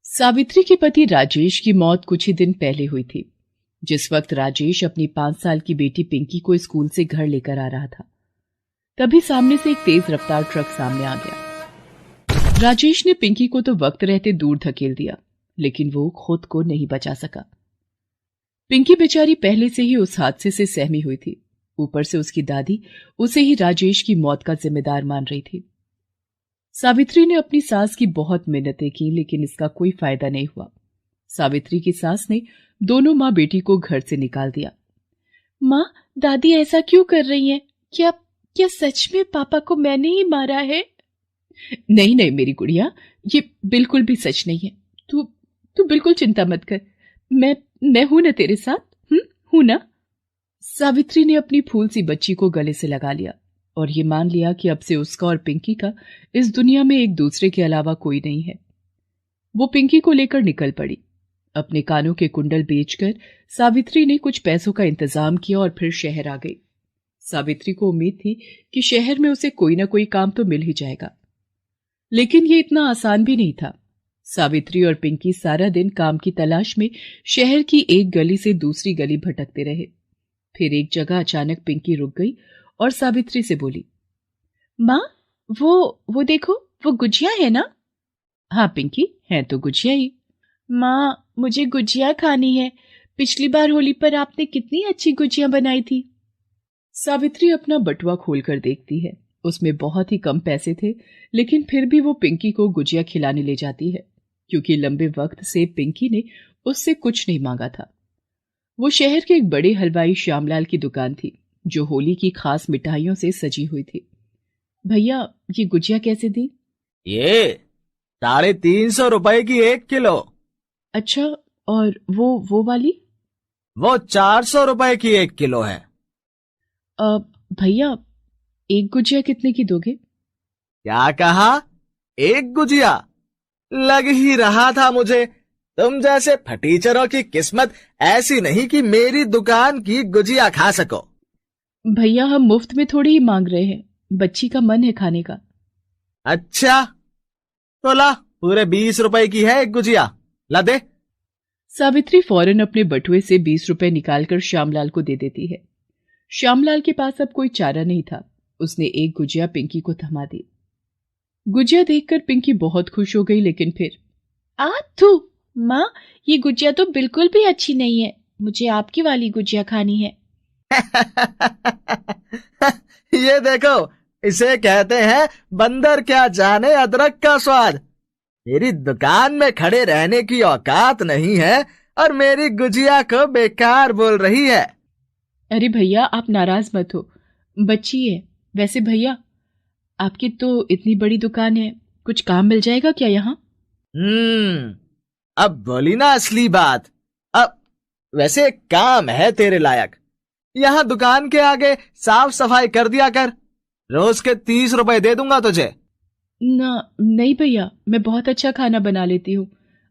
सावित्री के पति राजेश की मौत कुछ ही दिन पहले हुई थी। जिस वक्त राजेश अपनी 5 साल की बेटी पिंकी को स्कूल से घर लेकर आ रहा था, तभी सामने से एक तेज रफ्तार ट्रक सामने आ गया। राजेश ने पिंकी को तो वक्त रहते दूर धकेल दिया, लेकिन वो खुद को नहीं बचा सका। पिंकी बेचारी पहले से ही उस हादसे से सहमी हुई थी। ऊपर से उसकी दादी उसे ही राजेश की मौत का जिम्मेदार मान रही थी। सावित्री ने अपनी सास की बहुत मिन्नतें की, लेकिन इसका कोई फायदा नहीं हुआ। सावित्री की सास ने दोनों माँ बेटी को घर से निकाल दिया। माँ, दादी ऐसा क्यों कर रही हैं? क्या क्या सच में पापा को मैंने ही मारा है? नहीं नहीं मेरी गुड़िया, ये बिल्कुल भी सच नहीं है। तू तू बिल्कुल चिंता मत कर। मैं हूं ना तेरे साथ। हूं ना। सावित्री ने अपनी फूल सी बच्ची को गले से लगा लिया और ये मान लिया कि अब से उसका और पिंकी का इस दुनिया में एक दूसरे के अलावा कोई नहीं है। वो पिंकी को लेकर निकल पड़ी। अपने कानों के कुंडल बेचकर सावित्री ने कुछ पैसों का इंतजाम किया और फिर शहर आ गई। सावित्री को उम्मीद थी कि शहर में उसे कोई ना कोई काम तो मिल ही जाएगा, लेकिन ये इतना आसान भी नहीं था। सावित्री और पिंकी सारा दिन काम की तलाश में शहर की एक गली से दूसरी गली भटकते रहे। फिर एक जगह अचानक पिंकी रुक गई और सावित्री से बोली, माँ, वो देखो, वो गुजिया है ना? हाँ पिंकी, है तो गुजिया ही। माँ, मुझे गुजिया खानी है। पिछली बार होली पर आपने कितनी अच्छी गुजिया बनाई थी। सावित्री अपना बटुआ खोलकर देखती है। उसमें बहुत ही कम पैसे थे, लेकिन फिर भी वो पिंकी को गुजिया खिलाने ले जाती है, क्योंकि लंबे वक्त से पिंकी ने उससे कुछ नहीं मांगा था। वो शहर के एक बड़े हलवाई श्यामलाल की दुकान थी, जो होली की खास मिठाइयों से सजी हुई थी। भैया, ये गुजिया कैसे दी? ये 350 रुपए की 1 किलो। अच्छा, और वो वाली? वो 400 रुपए की 1 किलो है। भैया, एक गुजिया कितने की दोगे? क्या कहा? एक गुजिया? लग ही रहा था मुझे। तुम जैसे फटीचरों की किस्मत ऐसी नहीं कि मेरी दुकान की गुजिया खा सको। भैया, हम मुफ्त में थोड़ी ही मांग रहे हैं, बच्ची का मन है खाने का। अच्छा, तो ला, पूरे 20 रुपए की है एक गुजिया, ला दे। सावित्री फौरन अपने बटुए से 20 रुपए निकालकर श्यामलाल को दे देती है। श्यामलाल के पास अब कोई चारा नहीं था। उसने एक गुजिया पिंकी को थमा दी। गुजिया देखकर पिंकी बहुत खुश हो गई, लेकिन फिर थू, माँ, ये गुजिया तो बिल्कुल भी अच्छी नहीं है। मुझे आपकी वाली गुजिया खानी है। ये देखो, इसे कहते हैं बंदर क्या जाने अदरक का स्वाद। मेरी दुकान में खड़े रहने की औकात नहीं है और मेरी गुजिया को बेकार बोल रही है। अरे भैया, आप नाराज मत हो, बच्ची है। वैसे भैया, आपकी तो इतनी बड़ी दुकान है, कुछ काम मिल जाएगा क्या यहाँ? अब बोली ना असली बात। अब वैसे एक काम है तेरे लायक। यहाँ दुकान के आगे साफ सफाई कर दिया कर। रोज के 30 रुपए दे दूंगा तुझे। नहीं भैया, मैं बहुत अच्छा खाना बना लेती हूँ।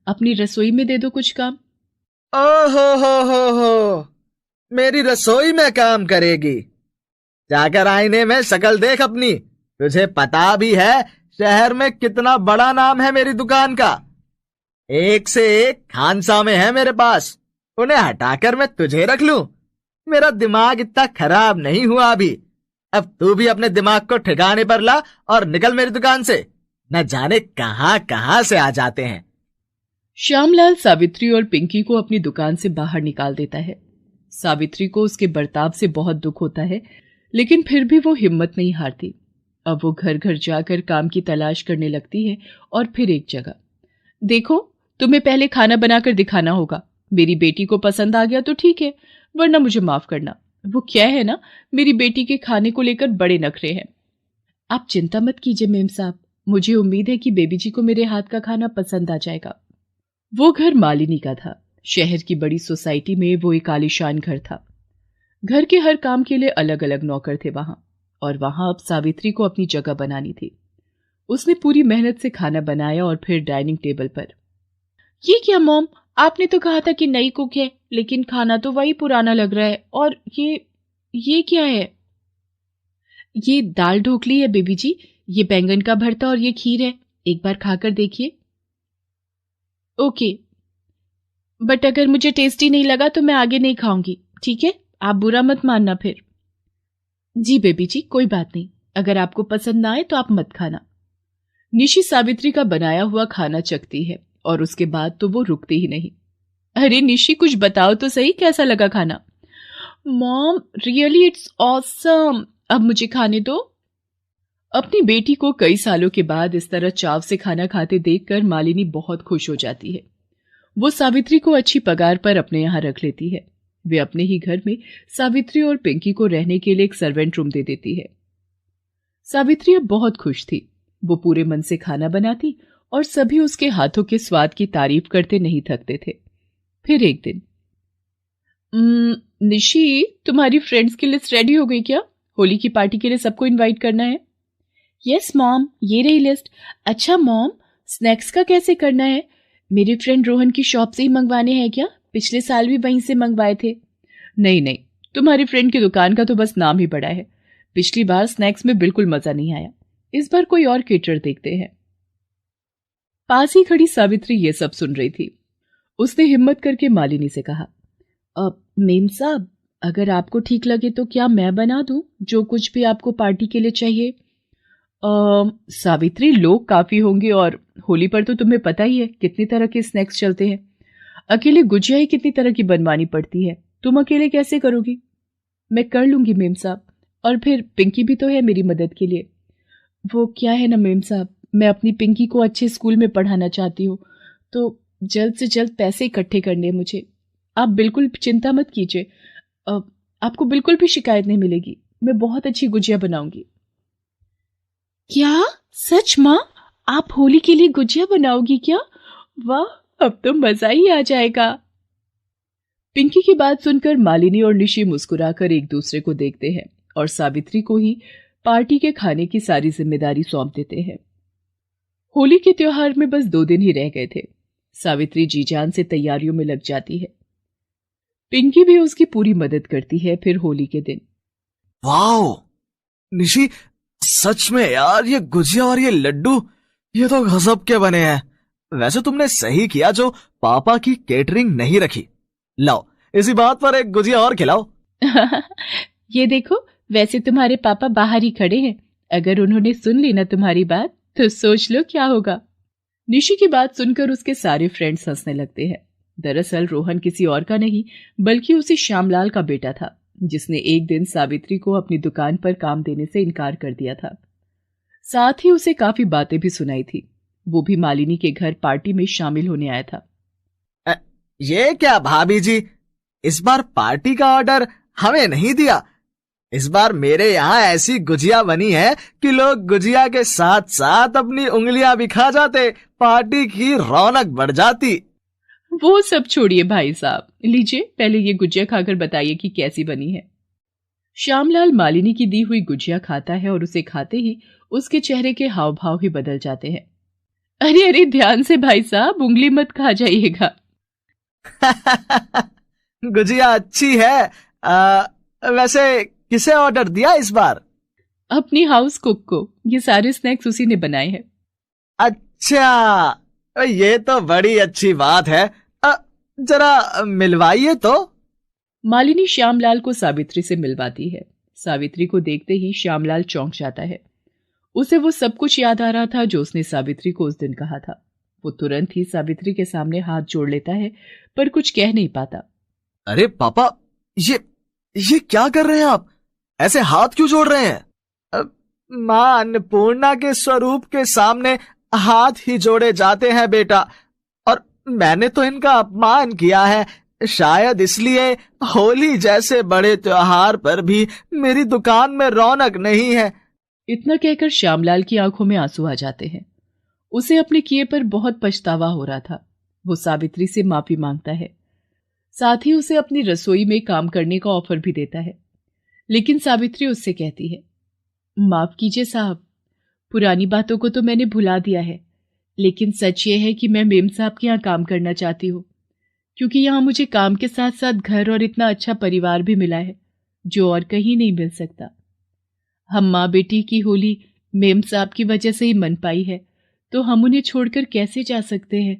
अपनी रसोई में दे दो कुछ काम। ओहो हो, मेरी रसोई में काम करेगी? जाकर आईने में शक्ल देख अपनी। तुझे पता भी है शहर में कितना बड़ा नाम है मेरी दुकान का। एक से एक खानसामे है मेरे पास, उन्हें हटाकर मैं तुझे रख लूं? मेरा दिमाग इतना खराब नहीं हुआ अभी। अब तू भी अपने दिमाग को ठिकाने पर ला और निकल मेरी दुकान से। न जाने कहां कहां से आ जाते हैं। श्यामलाल सावित्री और पिंकी को अपनी दुकान से बाहर निकाल देता है। सावित्री को उसके बर्ताव से बहुत दुख होता है, लेकिन फिर भी वो हिम्मत नहीं हारती। अब वो घर घर जाकर काम की तलाश करने लगती है और फिर एक जगह। देखो, तुम्हें पहले खाना बनाकर दिखाना होगा। मेरी बेटी को पसंद आ गया तो ठीक है, वरना मुझे माफ करना। वो क्या है ना, मेरी बेटी के खाने को लेकर बड़े नखरे हैं। आप चिंता मत कीजिए मेम साहब, मुझे उम्मीद है कि बेबी जी को मेरे हाथ का खाना पसंद आ जाएगा। वो घर मालिनी का था। शहर की बड़ी सोसाइटी में वो एक आलीशान घर था। घर के हर काम के लिए अलग अलग नौकर थे वहां, और वहां अब सावित्री को अपनी जगह बनानी थी। उसने पूरी मेहनत से खाना बनाया और फिर डाइनिंग टेबल पर। ये क्या मॉम, आपने तो कहा था कि नई कुक है, लेकिन खाना तो वही पुराना लग रहा है। और ये क्या है? ये दाल ढोकली है बेबी जी, ये बैंगन का भरता और ये खीर है। एक बार खाकर देखिए। ओके, बट अगर मुझे टेस्टी नहीं लगा तो मैं आगे नहीं खाऊंगी, ठीक है? आप बुरा मत मानना फिर। जी बेबी जी, कोई बात नहीं, अगर आपको पसंद ना आए तो आप मत खाना। निशी सावित्री का बनाया हुआ खाना चखती है और उसके बाद तो वो रुकती ही नहीं। अरे निशी, कुछ बताओ तो सही, कैसा लगा खाना? मॉम रियली इट्स ऑसम, अब मुझे खाने दो। अपनी बेटी को कई सालों के बाद इस तरह चाव से खाना खाते देखकर मालिनी बहुत खुश हो जाती है। वो सावित्री को अच्छी पगार पर अपने यहाँ रख लेती है। वे अपने ही घर में सावित्री और पिंकी को रहने के लिए एक सर्वेंट रूम दे देती है। सावित्री अब बहुत खुश थी। वो पूरे मन से खाना बनाती और सभी उसके हाथों के स्वाद की तारीफ करते नहीं थकते थे। फिर एक दिन, निशी, तुम्हारी फ्रेंड्स की लिस्ट रेडी हो गई क्या? होली की पार्टी के लिए सबको इनवाइट करना है। यस मॉम, ये रही लिस्ट। अच्छा मॉम, स्नैक्स का कैसे करना है? मेरे फ्रेंड रोहन की शॉप से ही मंगवाने हैं क्या? पिछले साल भी वहीं से मंगवाए थे। नहीं नहीं, तुम्हारी फ्रेंड की दुकान का तो बस नाम ही बड़ा है। पिछली बार स्नैक्स में बिल्कुल मजा नहीं आया। इस बार कोई और केटर देखते हैं। पास ही खड़ी सावित्री ये सब सुन रही थी। उसने हिम्मत करके मालिनी से कहा, अब मेम साहब, अगर आपको ठीक लगे तो क्या मैं बना दूं जो कुछ भी आपको पार्टी के लिए चाहिए? सावित्री, लोग काफी होंगे और होली पर तो तुम्हें पता ही है कितनी तरह के स्नैक्स चलते हैं। अकेले गुजिया ही कितनी तरह की बनवानी पड़ती है, तुम अकेले कैसे करोगी? मैं कर लूंगी मेम साहब, और फिर पिंकी भी तो है मेरी मदद के लिए। वो क्या है ना मेम साहब, मैं अपनी पिंकी को अच्छे स्कूल में पढ़ाना चाहती हूँ, तो जल्द से जल्द पैसे इकट्ठे करने हैं मुझे। आप बिल्कुल चिंता मत कीजिए, आपको बिल्कुल भी शिकायत नहीं मिलेगी। मैं बहुत अच्छी गुजिया बनाऊंगी। क्या? सच माँ? आप होली के लिए गुजिया बनाओगी क्या? वाह, अब तो मजा ही आ जाएगा। पिंकी की बात सुनकर मालिनी और निशी मुस्कुराकर एक दूसरे को देखते हैं और सावित्री को ही पार्टी के खाने की सारी जिम्मेदारी सौंप देते हैं। होली के त्योहार में बस 2 दिन ही रह गए थे। सावित्री जी जान से तैयारियों में लग जाती है। पिंकी भी उसकी पूरी मदद करती है। फिर होली के दिन, वाओ निशी, सच में यार, ये गुजिया और ये लड्डू, ये तो गजब के बने हैं। वैसे तुमने सही किया जो पापा की केटरिंग नहीं रखी। लाओ, इसी बात पर एक गुजिया और खिलाओ। ये देखो, वैसे तुम्हारे पापा बाहर ही खड़े हैं। अगर उन्होंने सुन ली ना तुम्हारी बात तो सोच लो क्या होगा। निशी की बात सुनकर उसके सारे फ्रेंड्स हंसने लगते हैं। दरअसल रोहन किसी और का नहीं बल्कि उसी श्यामलाल का बेटा था, जिसने एक दिन सावित्री को अपनी दुकान पर काम देने से इनकार कर दिया था। साथ ही उसे काफी बातें भी सुनाई थी। वो भी मालिनी के घर पार्टी में शामिल होने आया था। ये क्या भाभी जी, इस बार पार्टी का ऑर्डर हमें नहीं दिया। इस बार मेरे यहाँ ऐसी गुजिया बनी है कि लोग गुजिया के साथ साथ अपनी उंगलियां भी खा जाते, पार्टी की रौनक बढ़ जाती। वो सब छोड़िए भाई साहब, लीजिए पहले ये गुजिया खाकर बताइए कि कैसी बनी है। श्यामलाल मालिनी की दी हुई गुजिया खाता है और उसे खाते ही उसके चेहरे के हाव भाव ही बदल जाते हैं। अरे अरे, ध्यान से भाई साहब, उंगली मत खा जाइएगा। गुजिया अच्छी है। वैसे किसे ऑर्डर दिया इस बार? अपनी हाउस कुक को। ये सारे स्नैक्स उसी ने बनाए हैं। अच्छा, ये तो बड़ी अच्छी बात है। जरा मिलवाइए तो। मालिनी श्यामलाल को सावित्री से मिलवाती है। सावित्री को देखते ही श्यामलाल चौंक जाता है। उसे वो सब कुछ याद आ रहा था जो उसने सावित्री को उस दिन कहा था। वो तुरंत ही सावित्री के सामने हाथ जोड़ लेता है पर कुछ कह नहीं पाता। अरे पापा, ये क्या कर रहे हैं आप? ऐसे हाथ क्यों जोड़ रहे हैं? मां अन्नपूर्णा के स्वरूप के सामने हाथ ही जोड़े जाते हैं बेटा, और मैंने तो इनका अपमान किया है। शायद इसलिए होली जैसे बड़े त्योहार पर भी मेरी दुकान में रौनक नहीं है। इतना कहकर श्यामलाल की आंखों में आंसू आ जाते हैं। उसे अपने किए पर बहुत पछतावा हो रहा था। वो सावित्री से माफी मांगता है, साथ ही उसे अपनी रसोई में काम करने का ऑफर भी देता है। लेकिन सावित्री उससे कहती है, माफ कीजिए साहब, पुरानी बातों को तो मैंने भुला दिया है, लेकिन सच ये है कि मैं मेम साहब के यहाँ काम करना चाहती हूँ, क्योंकि यहाँ मुझे काम के साथ साथ घर और इतना अच्छा परिवार भी मिला है जो और कहीं नहीं मिल सकता। हम माँ बेटी की होली मेम साहब की वजह से ही मन पाई है, तो हम उन्हें छोड़कर कैसे जा सकते हैं।